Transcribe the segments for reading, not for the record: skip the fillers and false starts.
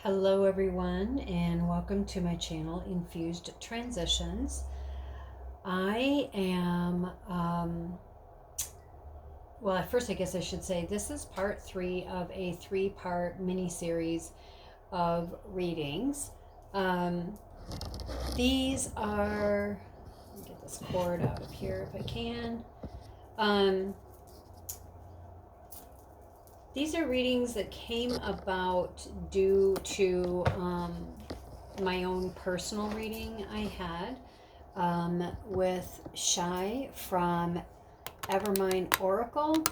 Hello everyone and welcome to my channel Infused Transitions. I am, well at first I guess I should say this is part 3 of a 3-part mini-series of readings. These are, let me get this cord out of here if I can. These are readings that came about due to my own personal reading I had with Shy from Evermind Oracle,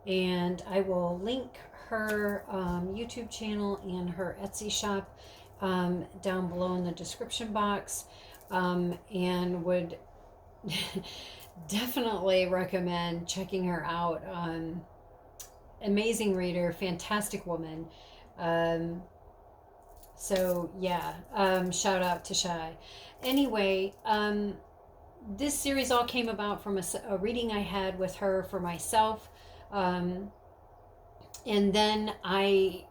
and I will link her YouTube channel and her Etsy shop down below in the description box, and would definitely recommend checking her out. Amazing reader, fantastic woman. So yeah, shout out to Shy. Anyway, this series all came about from a reading I had with her for myself. And then I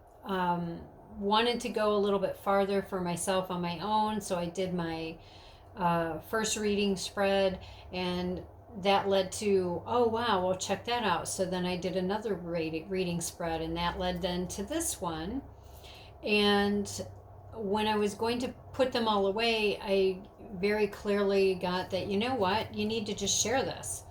wanted to go a little bit farther for myself on my own. So I did my first reading spread, and that led to, oh wow, well check that out. So then I did another reading spread, and that led then to this one. And when I was going to put them all away, I very clearly got that, you know what, you need to just share this.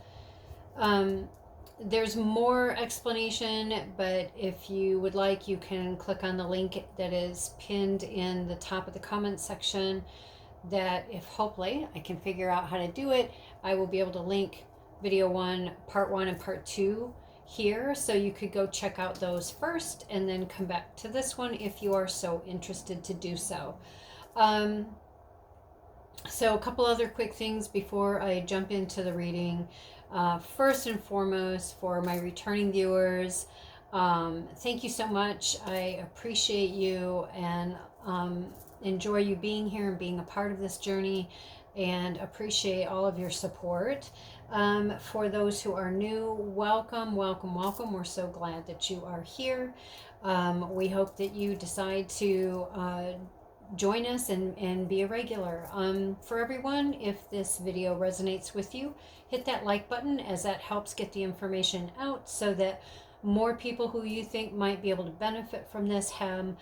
There's more explanation, but if you would like, you can click on the link that is pinned in the top of the comments section, that if hopefully I can figure out how to do it, I will be able to link video 1, part 1 and part 2 here, so you could go check out those first and then come back to this one if you are so interested to do so. So a couple other quick things before I jump into the reading. First and foremost, for my returning viewers, thank you so much. I appreciate you and enjoy you being here and being a part of this journey, and appreciate all of your support. For those who are new, welcome, welcome, welcome. We're so glad that you are here. We hope that you decide to join us and be a regular. For everyone, if this video resonates with you, hit that like button, as that helps get the information out so that more people who you think might be able to benefit from this have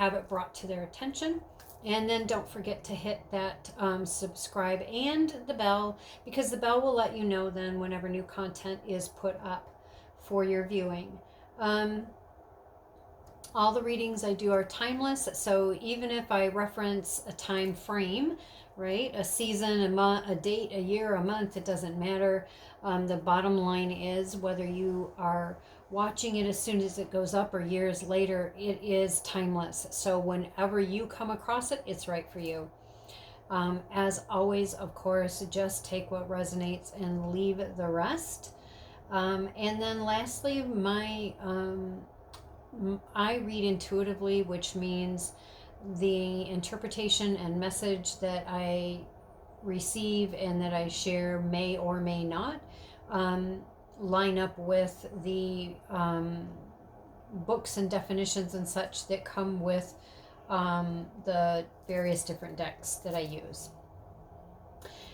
it brought to their attention. And then don't forget to hit that subscribe and the bell, because the bell will let you know then whenever new content is put up for your viewing. All the readings I do are timeless, so even if I reference a time frame, right, a season, a month, a date, a year, a month, it doesn't matter. The bottom line is, whether you are watching it as soon as it goes up or years later, it is timeless. So whenever you come across it, it's right for you. As always, of course, just take what resonates and leave the rest. And then lastly, I read intuitively, which means the interpretation and message that I receive and that I share may or may not line up with the books and definitions and such that come with the various different decks that I use.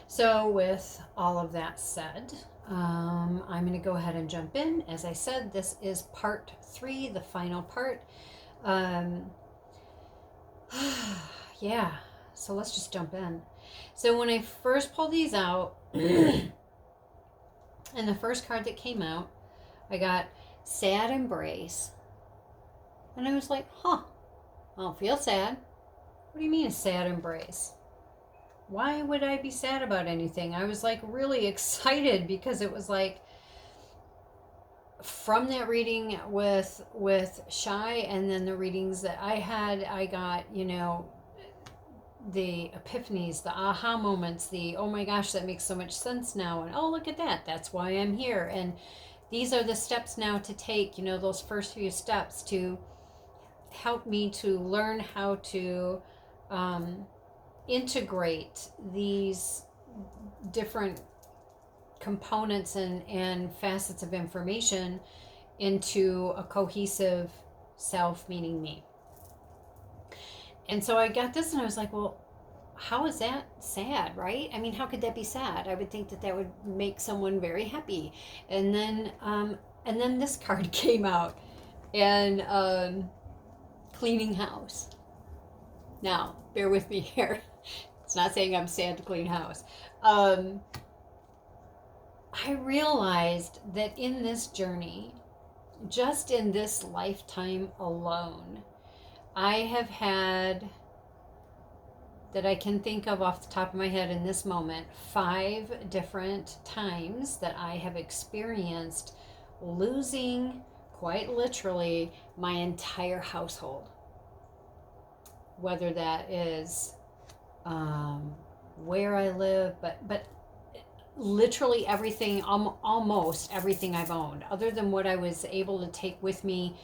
So with all of that said, I'm going to go ahead and jump in. As I said, this is part 3, the final part. Yeah, so let's just jump in. So when I first pulled these out, and the first card that came out, I got Sad Embrace. And I was like, I don't feel sad. What do you mean a sad embrace? Why would I be sad about anything? I was like really excited, because it was like, from that reading with Shy and then the readings that I had, I got, the epiphanies, the aha moments, the oh my gosh, that makes so much sense now, and oh look at that, that's why I'm here. And these are the steps now to take, those first few steps to help me to learn how to integrate these different components and facets of information into a cohesive self, meaning me. And so I got this and I was like, well, how is that sad, right? I mean, how could that be sad? I would think that that would make someone very happy. And then this card came out, and cleaning house. Now, bear with me here. It's not saying I'm sad to clean house. Um, I realized that in this journey, just in this lifetime alone, I have had, that I can think of off the top of my head in this moment, 5 different times that I have experienced losing, quite literally, my entire household. Whether that is where I live, but literally everything, almost everything I've owned, other than what I was able to take with me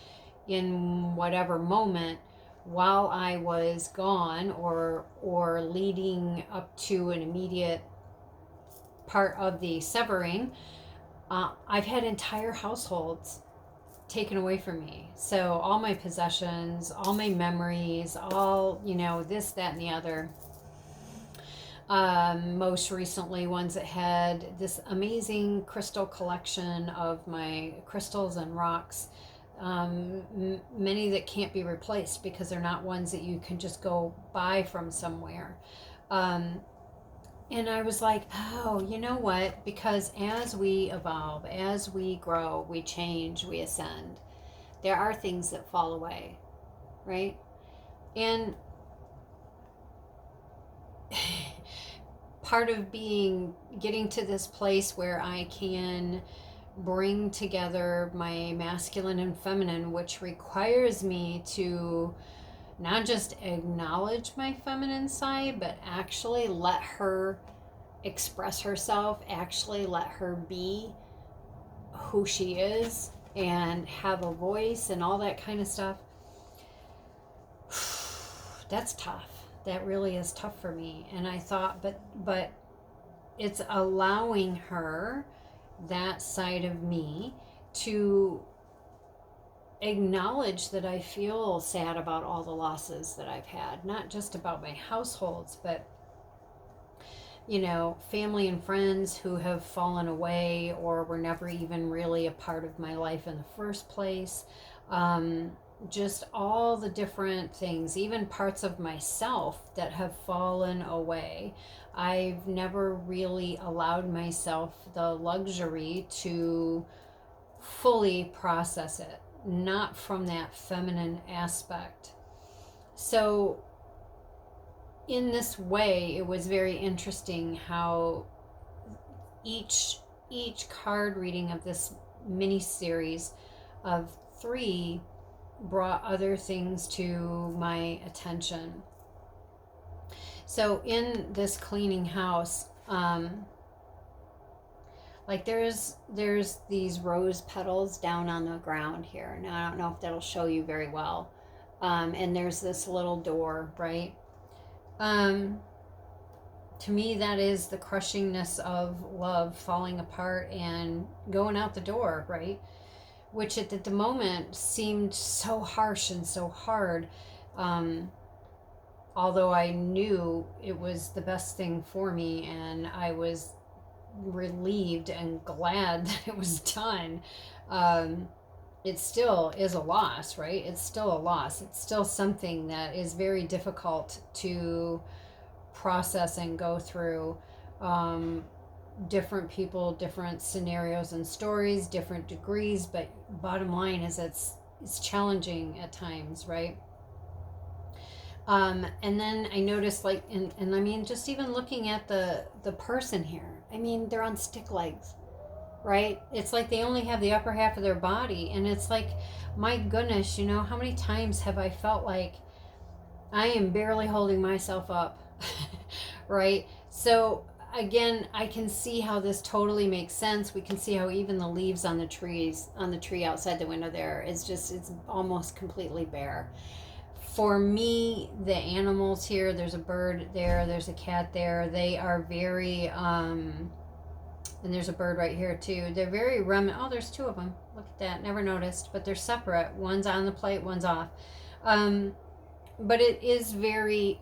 in whatever moment while I was gone, or leading up to an immediate part of the severing. I've had entire households taken away from me. So all my possessions, all my memories, all, this, that, and the other. Most recently, ones that had this amazing crystal collection of my crystals and rocks. Many that can't be replaced because they're not ones that you can just go buy from somewhere. And I was like, oh, you know what? Because as we evolve, as we grow, we change, we ascend, there are things that fall away, right? And part of getting to this place where I can bring together my masculine and feminine, which requires me to not just acknowledge my feminine side, but actually let her express herself, actually let her be who she is and have a voice and all that kind of stuff. That's tough. That really is tough for me. And I thought, but it's allowing her, that side of me, to acknowledge that I feel sad about all the losses that I've had, not just about my households, but family and friends who have fallen away or were never even really a part of my life in the first place. Just all the different things, even parts of myself that have fallen away. I've never really allowed myself the luxury to fully process it, not from that feminine aspect. So in this way, it was very interesting how each card reading of this mini series of 3 brought other things to my attention. So in this cleaning house, like there's these rose petals down on the ground here. Now I don't know if that'll show you very well. And there's this little door, right? To me, that is the crushingness of love falling apart and going out the door, right? Which at the moment seemed so harsh and so hard. Although I knew it was the best thing for me, and I was relieved and glad that it was done. It still is a loss, right? It's still a loss. It's still something that is very difficult to process and go through. Different people, different scenarios and stories, different degrees, but bottom line is it's challenging at times, right? And then I noticed, like, and I mean, just even looking at the person here, I mean, they're on stick legs, right? It's like they only have the upper half of their body, and it's like, my goodness, how many times have I felt like I am barely holding myself up, right? So again, I can see how this totally makes sense. We can see how even the leaves on the tree outside the window there is just, it's almost completely bare. For me, the animals here, there's a bird there, there's a cat there, they are very, and there's a bird right here too. They're very oh, there's 2 of them. Look at that, never noticed, but they're separate. One's on the plate, one's off. but it is very,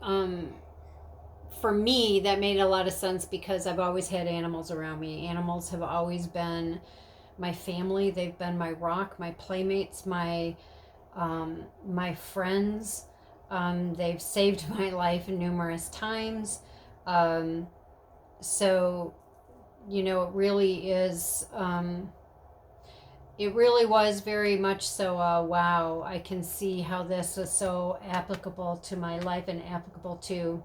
for me, that made a lot of sense because I've always had animals around me. Animals have always been my family. They've been my rock, my playmates, my friends. They've saved my life numerous times. So, it really is, it really was very much so, wow, I can see how this is so applicable to my life and applicable to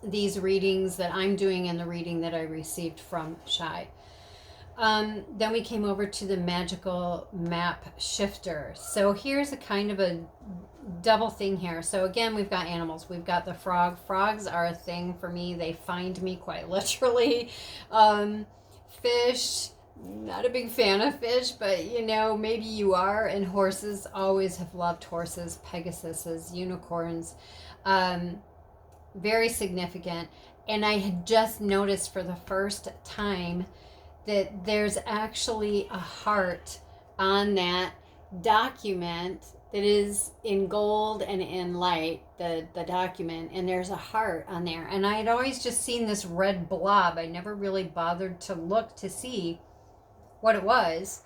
these readings that I'm doing and the reading that I received from Shai. Then we came over to the magical map shifter. So here's a kind of a double thing here. So again, we've got animals. We've got the frog. Frogs are a thing for me. They find me quite literally. Fish, not a big fan of fish, but maybe you are. And horses, always have loved horses, Pegasuses, unicorns. Very significant. And I had just noticed for the first time that there's actually a heart on that document that is in gold and in light, the document, and there's a heart on there. And I had always just seen this red blob. I never really bothered to look to see what it was.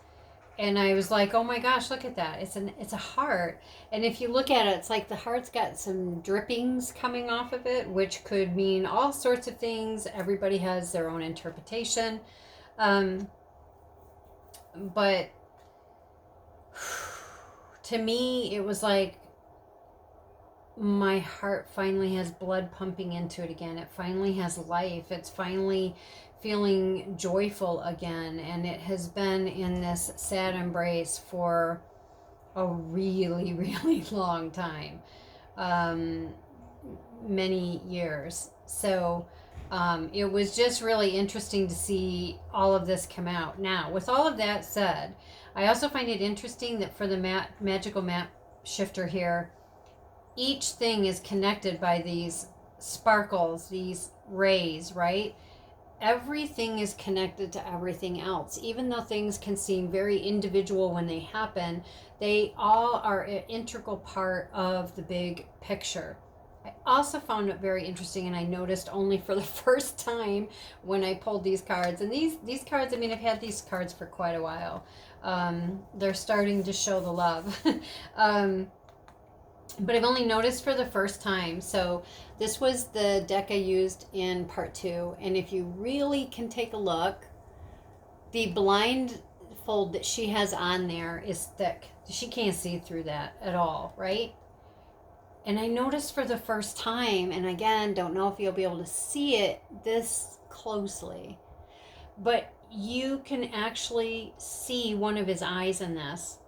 And I was like, oh my gosh, look at that. It's a heart. And if you look at it, it's like the heart's got some drippings coming off of it, which could mean all sorts of things. Everybody has their own interpretation. But to me, it was like my heart finally has blood pumping into it again. It finally has life. It's finally feeling joyful again. And it has been in this sad embrace for a really, really long time. Many years. So it was just really interesting to see all of this come out. Now, with all of that said, I also find it interesting that for the magical map shifter here, each thing is connected by these sparkles, these rays, right? Everything is connected to everything else. Even though things can seem very individual when they happen, they all are an integral part of the big picture. I also found it very interesting, and I noticed only for the first time when I pulled these cards. And these cards, I mean, I've had these cards for quite a while. They're starting to show the love. But I've only noticed for the first time. So this was the deck I used in part 2. And if you really can take a look, the blindfold that she has on there is thick. She can't see through that at all, right? And I noticed for the first time, and again, don't know if you'll be able to see it this closely, but you can actually see one of his eyes in this.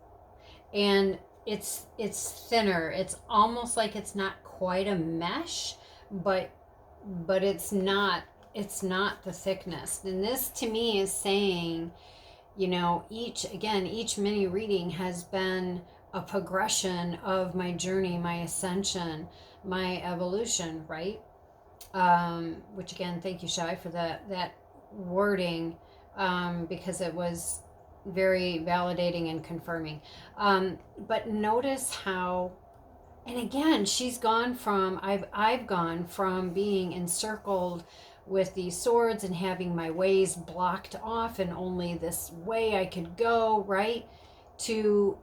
And it's thinner. It's almost like it's not quite a mesh, but it's not the thickness. And this to me is saying, each mini reading has been a progression of my journey, my ascension, my evolution, right? Which again, thank you, Shai, for that wording, because it was very validating and confirming. But notice how, and again, she's gone from, I've gone from being encircled with these swords and having my ways blocked off and only this way I could go, right? To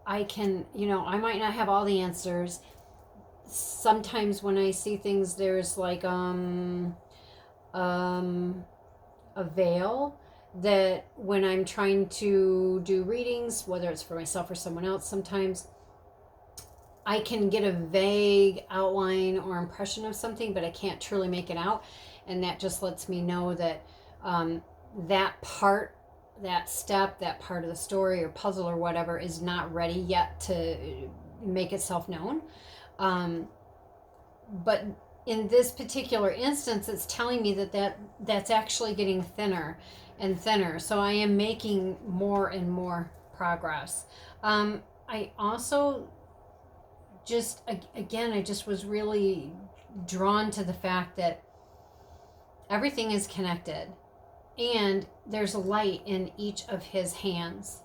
I can, I might not have all the answers. Sometimes when I see things, there's like a veil that when I'm trying to do readings, whether it's for myself or someone else, sometimes I can get a vague outline or impression of something, but I can't truly make it out. And that just lets me know that that part, that step, that part of the story or puzzle or whatever is not ready yet to make itself known. But in this particular instance, it's telling me that's actually getting thinner and thinner. So I am making more and more progress. I also I just was really drawn to the fact that everything is connected. And there's a light in each of his hands.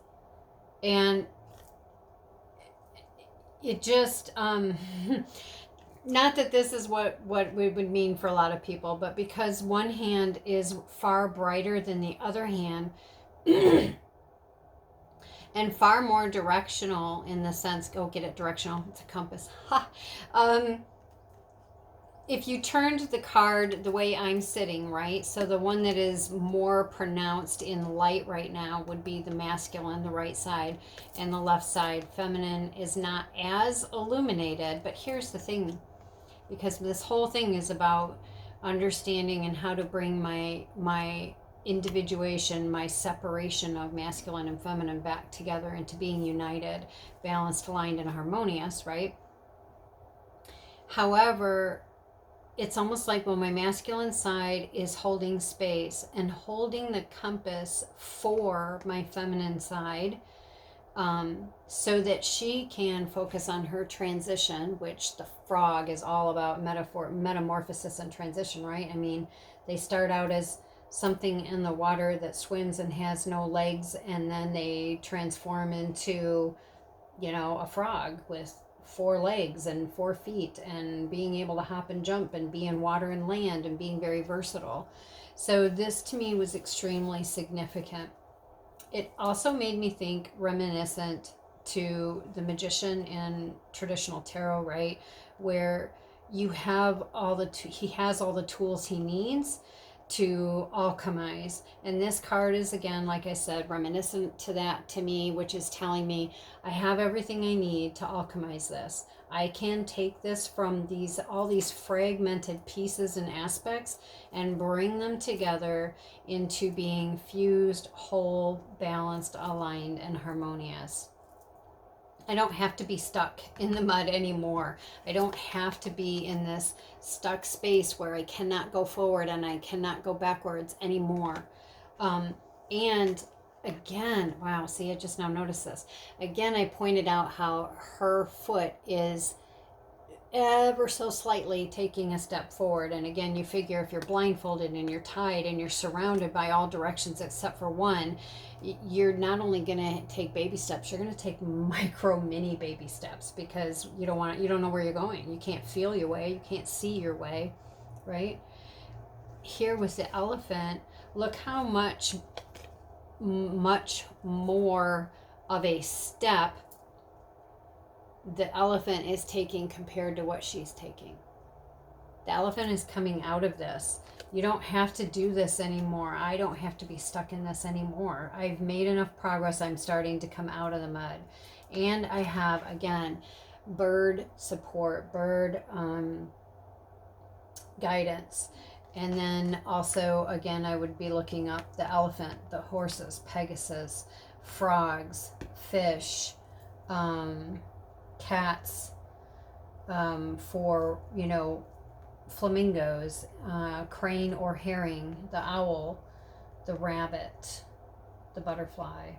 And it just not that this is what we would mean for a lot of people, but because one hand is far brighter than the other hand and far more directional in the sense, go get it directional, it's a compass. Ha. If you turned the card the way I'm sitting, right? So the one that is more pronounced in light right now would be the masculine, the right side, and the left side, feminine, is not as illuminated. But here's the thing, because this whole thing is about understanding and how to bring my individuation, my separation of masculine and feminine back together into being united, balanced, aligned, and harmonious, right? However, it's almost like when my masculine side is holding space and holding the compass for my feminine side, so that she can focus on her transition, which the frog is all about metamorphosis and transition, right? I mean, they start out as something in the water that swims and has no legs, and then they transform into, a frog with 4 legs and 4 feet and being able to hop and jump and be in water and land and being very versatile. So this to me was extremely significant. It also made me think reminiscent to the magician in traditional tarot, right? Where you have he has all the tools he needs to alchemize. And this card is, again, like I said, reminiscent to that to me, which is telling me I have everything I need to alchemize this. I can take this from all these fragmented pieces and aspects and bring them together into being fused, whole, balanced, aligned, and harmonious. I don't have to be stuck in the mud anymore. I don't have to be in this stuck space where I cannot go forward and I cannot go backwards anymore. And again, wow, see, I just now noticed this. Again, I pointed out how her foot is ever so slightly taking a step forward. And again, you figure if you're blindfolded and you're tied and you're surrounded by all directions except for one, you're not only going to take baby steps, you're going to take mini baby steps, because you don't know where you're going. You can't feel your way. You can't see your way, right? Here with the elephant, look how much more of a step the elephant is taking compared to what she's taking. The elephant is coming out of this. You don't have to do this anymore. I don't have to be stuck in this anymore. I've made enough progress. I'm starting to come out of the mud. And I have, again, bird support, bird guidance. And then also, again, I would be looking up the elephant, the horses, Pegasus, frogs, fish, cats, for, flamingos, crane or herring, the owl, the rabbit, the butterfly.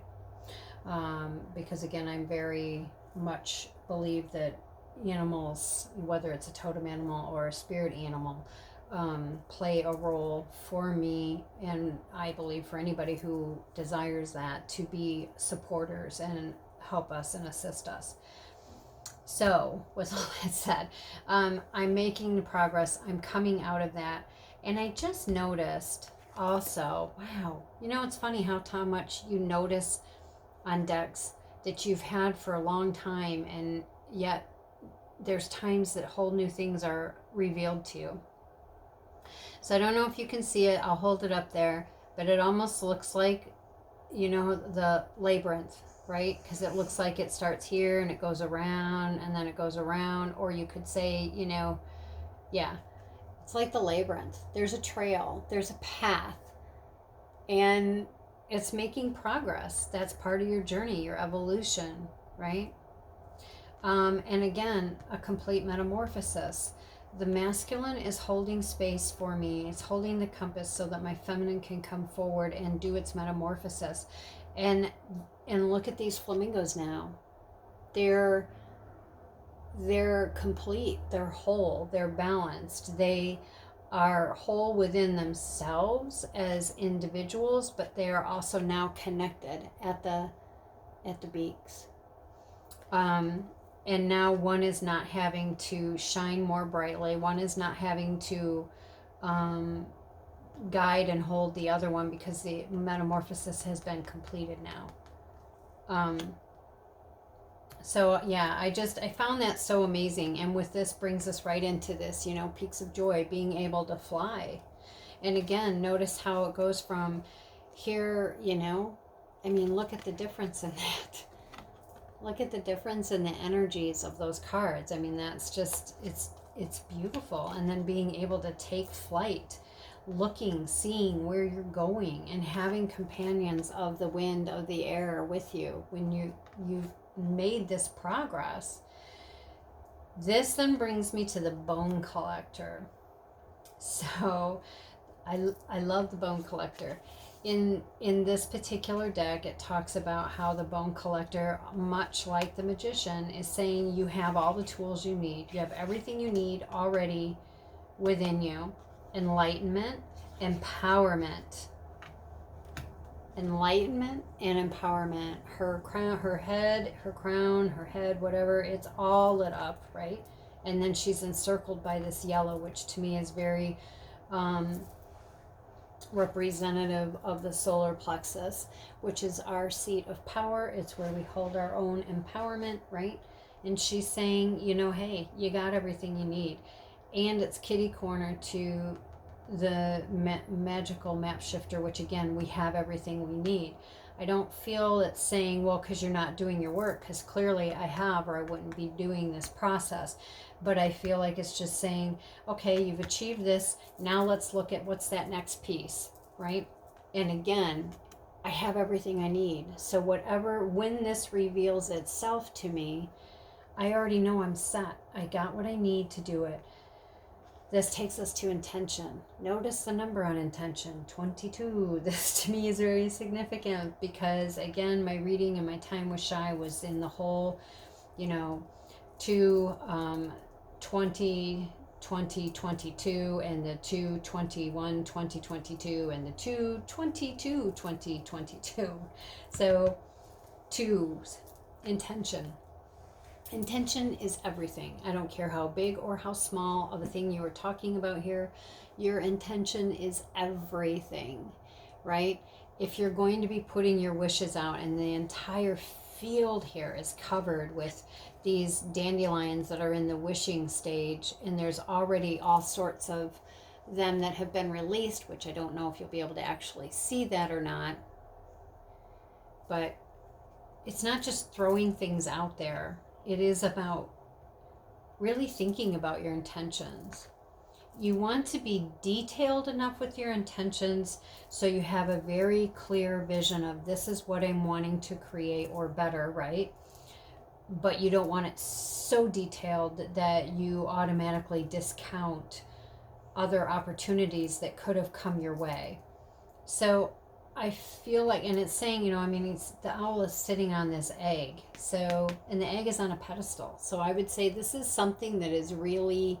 Because again, I'm very much believe that animals, whether it's a totem animal or a spirit animal, play a role for me, and I believe for anybody who desires that, to be supporters and help us and assist us. So, with all that said, I'm making progress. I'm coming out of that. And I just noticed also, wow, it's funny how much you notice on decks that you've had for a long time, and yet there's times that whole new things are revealed to you. So I don't know if you can see it. I'll hold it up there, but it almost looks like, the labyrinth, right? Because it looks like it starts here and it goes around and then it goes around. Or you could say, it's like the labyrinth. There's a trail, there's a path, and it's making progress. That's part of your journey, your evolution, right? And again, a complete metamorphosis. The masculine is holding space for me. It's holding the compass so that my feminine can come forward and do its metamorphosis. And look at these flamingos now. They're complete. They're whole. They're balanced. They are whole within themselves as individuals, but they are also now connected at the beaks. And now one is not having to shine more brightly. One is not having to guide and hold the other one because the metamorphosis has been completed now. So yeah, I found that so amazing. And with this brings us right into this, peaks of joy, being able to fly. And again, notice how it goes from here, look at the difference in that. Look at the difference in the energies of those cards. That's just, it's beautiful. And then being able to take flight, looking, seeing where you're going, and having companions of the wind, of the air with you when you've made this progress. This then brings me to the bone collector. So I love the bone collector. In this particular deck, it talks about how the bone collector, much like the magician, is saying you have all the tools you need. You have everything you need already within you. Enlightenment, empowerment. Enlightenment and empowerment. Her crown, her head, her crown, her head, whatever, it's all lit up, right? And then she's encircled by this yellow, which to me is very representative of the solar plexus, which is our seat of power. It's where we hold our own empowerment, right? And she's saying, hey, you got everything you need. And it's kitty corner to the magical map shifter, which again, we have everything we need. I don't feel it's saying, well, because you're not doing your work, because clearly I have, or I wouldn't be doing this process. But I feel like it's just saying, okay, you've achieved this. Now let's look at what's that next piece, right? And again, I have everything I need. So when this reveals itself to me, I already know I'm set. I got what I need to do it. This takes us to intention. Notice the number on intention, 22. This to me is very significant because, again, my reading and my time with Shy was in the whole, 20, 2022, and the 221, 2022, and the 222, 2022. So, twos, intention. Intention is everything. I don't care how big or how small of a thing you are talking about here. Your intention is everything, right? If you're going to be putting your wishes out, and the entire field here is covered with these dandelions that are in the wishing stage, and there's already all sorts of them that have been released, which I don't know if you'll be able to actually see that or not. But it's not just throwing things out there. It is about really thinking about your intentions. You want to be detailed enough with your intentions so you have a very clear vision of this is what I'm wanting to create or better, right? But you don't want it so detailed that you automatically discount other opportunities that could have come your way. So I feel like, and it's saying, the owl is sitting on this egg. So, and the egg is on a pedestal. So I would say this is something that is really,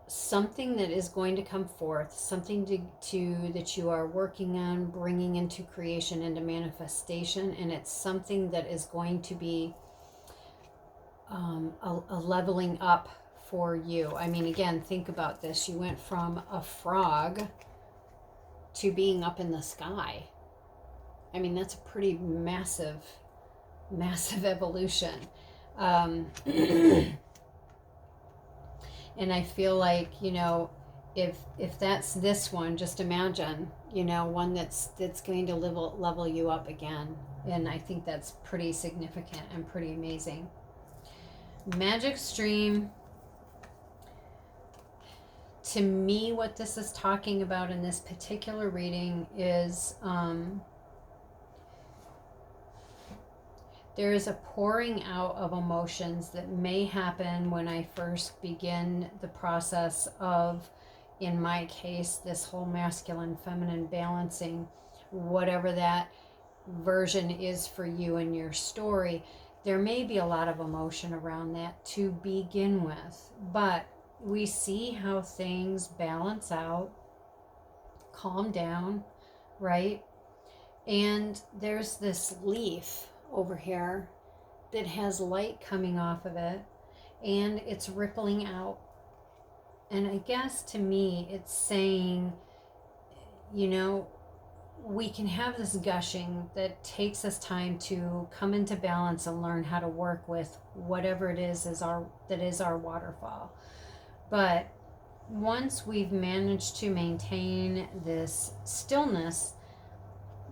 something that is going to come forth, something that you are working on, bringing into creation, into manifestation. And it's something that is going to be a leveling up for you. Again, think about this. You went from a frog to being up in the sky. That's a pretty massive evolution. And I feel like, if that's this one, just imagine, one that's going to level you up again. And I think that's pretty significant and pretty amazing. Magic stream. To me, what this is talking about in this particular reading is there is a pouring out of emotions that may happen when I first begin the process of, in my case, this whole masculine feminine balancing, whatever that version is for you in your story. There may be a lot of emotion around that to begin with, but we see how things balance out, calm down, right? And there's this leaf over here that has light coming off of it, and it's rippling out. And I guess to me, it's saying, you know, we can have this gushing that takes us time to come into balance and learn how to work with whatever it is that is our waterfall. But once we've managed to maintain this stillness,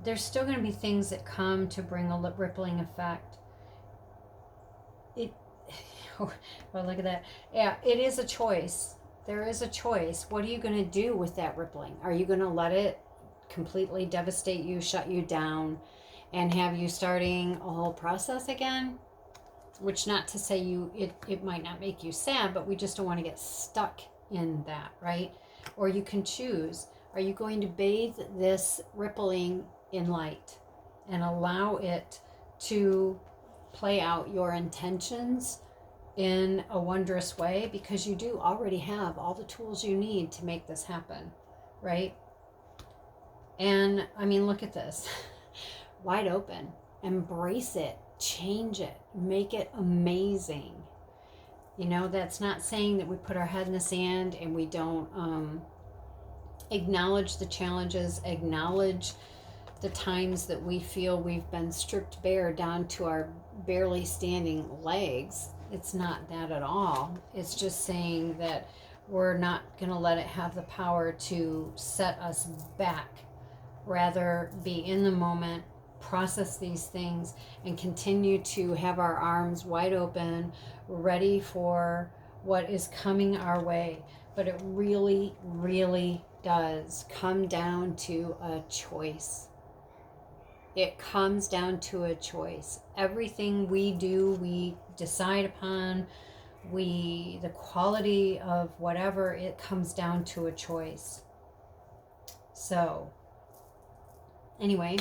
there's still going to be things that come to bring a rippling effect. Oh, look at that. Yeah, it is a choice. There is a choice. What are you going to do with that rippling? Are you going to let it completely devastate you, shut you down, and have you starting a whole process again? Which, not to say it might not make you sad, but we just don't want to get stuck in that, right? Or you can choose, are you going to bathe this rippling in light and allow it to play out your intentions in a wondrous way? Because you do already have all the tools you need to make this happen, right? And I mean, look at this. Wide open. Embrace it. Change it. Make it amazing. You know, that's not saying that we put our head in the sand and we don't acknowledge the challenges, acknowledge the times that we feel we've been stripped bare down to our barely standing legs. It's not that at all. It's just saying that we're not going to let it have the power to set us back. Rather, be in the moment, process these things, and continue to have our arms wide open, ready for what is coming our way. But it really, really does come down to a choice. It comes down to a choice. Everything we do, we decide upon, the quality of whatever, it comes down to a choice. So, anyway,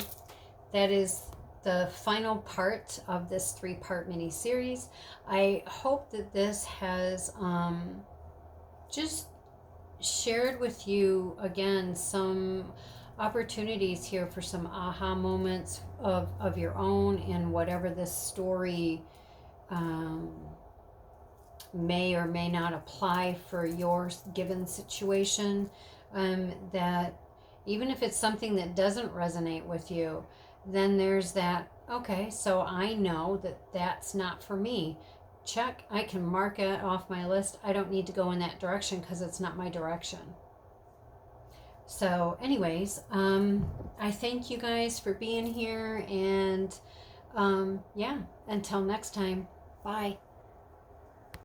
that is the final part of this 3-part mini-series. I hope that this has just shared with you, again, some opportunities here for some aha moments of your own in whatever this story may or may not apply for your given situation. That even if it's something that doesn't resonate with you, then there's that, okay, so I know that that's not for me. Check, I can mark it off my list. I don't need to go in that direction because it's not my direction. So anyways, I thank you guys for being here, and yeah, until next time, bye.